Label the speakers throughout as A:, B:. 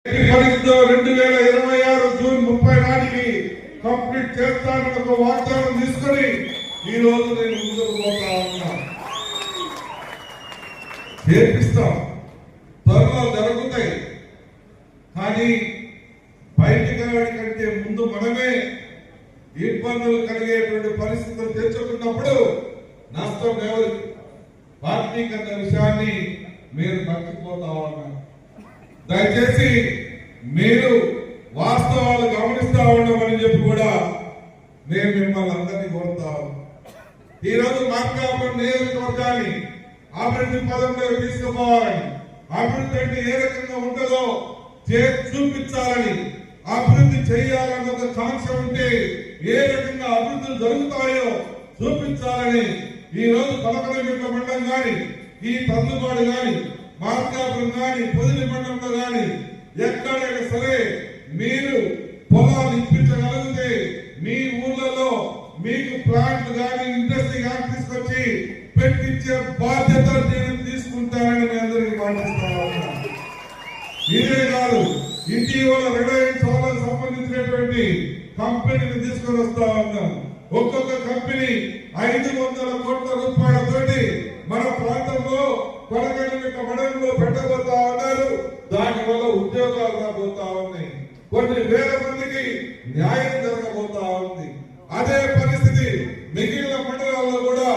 A: 2026 June 30 నాటికి complete చేస్తానని ఒక వాగ్దానం తీసుకొని ఈ రోజు నేను ముందుకు పోతా ఉన్నా. చేపిస్తాం, త్వరలో జరుగుతాయి. కానీ బయటికి కంటే ముందు మనమే ఇబ్బందులు కలిగేటువంటి పరిస్థితులు తెచ్చుకున్నప్పుడు నష్టం ఎవరికి? పార్టీకి అన్న విషయాన్ని మీరు మర్చిపోతా ఉన్నారు. దయచేసి మీరు వాస్తవాలు గమనిస్తా ఉండమని చెప్పి కూడా నేను మిమ్మల్ని అందరినీ కోరుతా. ఈరోజు మార్కాపురం నియోజకవర్గాన్ని అభివృద్ధి పదంలో తీసుకుపోవాలని, అభివృద్ధి అంటే ఏ రకంగా ఉంటుందో చూపించాలని, అభివృద్ధి చేయాలన్న ఒక కాంక్ష ఉంటే ఏ రకంగా అభివృద్ధులు జరుగుతాయో చూపించాలని ఈ రోజు పలకలమిట్ల మండలం గాని, ఈ తందుబాటు గాని, మార్కాపురం గాని, పొదిలి మండలంలో గాని ఎక్కడైనా సరే మీరు పొలాలు ఇప్పించగలిగితే మీ ఊర్లలో మీకు ప్లాంట్ గాని, ఇండస్ట్రీ గాని తీసుకొచ్చి పెట్టించే బాధ్యత నేను తీసుకుంటానని మీ అందరికీ మాటిస్తా ఉన్నా. ఇదే కాదు, ఇటీవల రిలయన్స్ వాళ్ళకు సంబంధించినటువంటి కంపెనీని తీసుకొని వస్తా ఉన్నాం. ఒక్కొక్క కంపెనీ 500 కోట్ల రూపాయలతోటి మన ప్రాంతంలో కొనగలిగిన మండలంలో పెట్టబోతా ఉన్నారు. దాని వల్ల ఉద్యోగాలు రాబోతా ఉన్నాయి, కొన్ని వేల మందికి న్యాయం జరగబోతా ఉంది. అదే పరిస్థితి మిగిలిన మండలాల్లో కూడా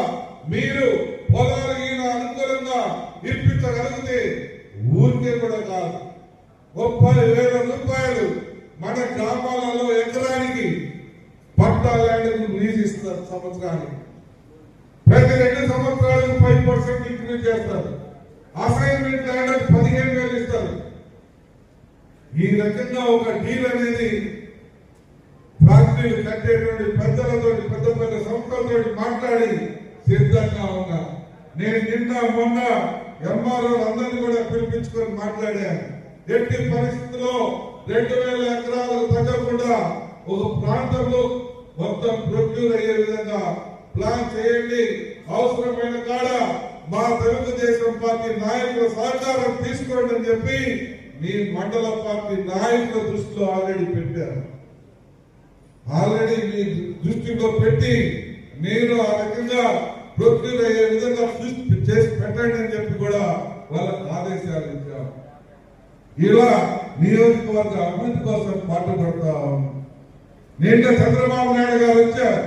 A: మీరు పొలాలు అనుకూలంగా ఇప్పించగలిగితే ఊరికే కూడా కాదు, 30,000 రూపాయలు మన గ్రామాలలో ఎకరానికి పట్టా ల్యాండ్ లీజ్ ఇస్తారు. సంవత్సరానికి ప్రతి 2 సంవత్సరాలకు 5% ఇంక్రీజ్ చేస్తారు. అసైన్మెంట్ ల్యాండ్ 15,000 ఇస్తారు. ఈ రకంగా ఒక డీల్ అనేది ఫ్యాక్టరీలు కట్టేటువంటి పెద్దలతో, పెద్ద పెద్ద సంస్థలతో మాట్లాడి సిద్ధంగా ఉన్నా. నేను నిన్న మొన్న ఎంఆర్ఓ అందరినీ కూడా పిలిపించుకొని మాట్లాడాను. ఎట్టి పరిస్థితుల్లో 2,000 ఎకరాలకు తగ్గకుండా ఒక ప్రాంతంలో మొత్తం ప్రొక్యూర్ అయ్యే విధంగా ప్లాన్ చేయండి. అవసరమైన కాడ మా తెలుగుదేశం పార్టీ నాయకుల సహకారం తీసుకోండి అని చెప్పి మీ మండల పార్టీ నాయకుల దృష్టిలో ఆల్రెడీ పెట్టారు. ఆల్రెడీ మీ దృష్టిలో పెట్టి మీరు ఆ రకంగా ప్రొక్యూర్ అయ్యే విధంగా చేసి పెట్టండి అని చెప్పి కూడా వాళ్ళకు ఆదేశాలు ఇచ్చారు. ఇలా నియోజకవర్గ అభివృద్ధి కోసం పాటుపడతా ఉన్నాం. నిన్న చంద్రబాబు నాయుడు గారు వచ్చారు.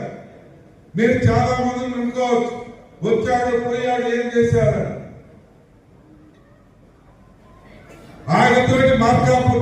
A: మీరు చాలా మందిని అనుకోవచ్చు, వచ్చాడు పోయాడు ఏం చేశారు. ఆయనతోటి మార్కాపురం